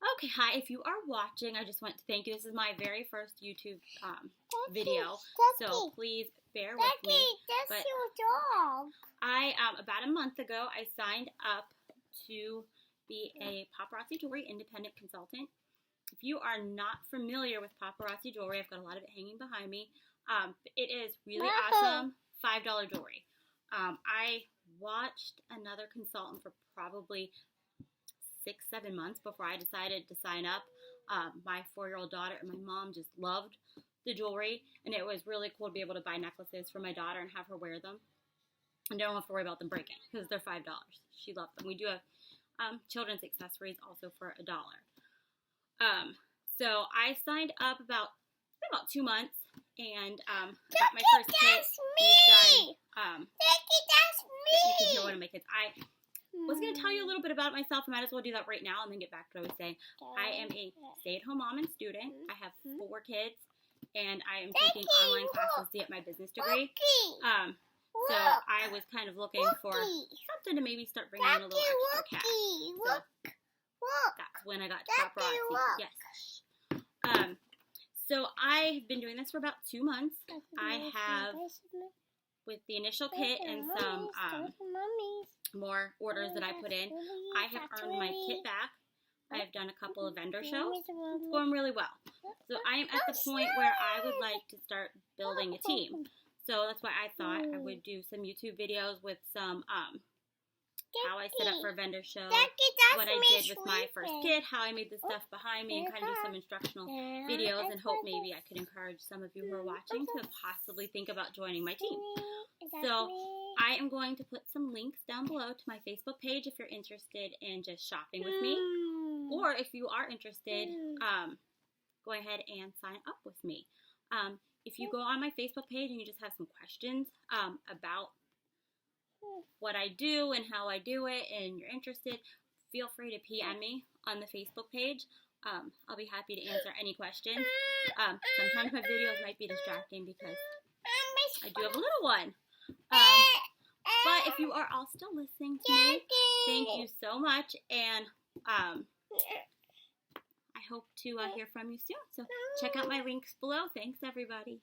Okay, hi. If you are watching, I just want to thank you. This is my very first YouTube video, so please bear with me. That's your dog. About a month ago, I signed up to be a Paparazzi Jewelry independent consultant. If you are not familiar with Paparazzi Jewelry, I've got a lot of it hanging behind me. It is really awesome $5 jewelry. I watched another consultant for probably 6-7 months before I decided to sign up. My 4-year-old daughter and my mom just loved the jewelry, and it was really cool to be able to buy necklaces for my daughter and have her wear them. And don't have to worry about them breaking because they're $5. She loved them. We do have children's accessories also for $1. So I signed up about 2 months, and got my first kit. That's me. That's me. You can hear one of my kids. I was going to tell you a little bit about myself. I might as well do that right now and then get back to what I was saying. I am a stay-at-home mom and student. I have 4 kids, and I am taking online classes to get my business degree. So I was kind of looking for something to maybe start bringing in a little extra cash. So that's when I got to Paparazzi. Yes. So I've been doing this for about 2 months. I have, with the initial kit and some more orders that I put in, I have earned my kit back. I have done a couple of vendor shows. It's going really well. So I am at the point where I would like to start building a team. So that's why I thought I would do some YouTube videos with some how I set up for a vendor show, what I did with my first kit, how I made the stuff behind me, and kind of do some instructional videos, and hope maybe I could encourage some of you who are watching to possibly think about joining my team. So I am going to put some links down below to my Facebook page if you're interested in just shopping with me, or if you are interested, go ahead and sign up with me. If you go on my Facebook page and you just have some questions about what I do and how I do it, and you're interested, feel free to PM me on the Facebook page. I'll be happy to answer any questions. Sometimes my videos might be distracting because I do have a little one. But if you are all still listening to me, thank you so much, and I hope to hear from you soon. So check out my links below. Thanks, everybody.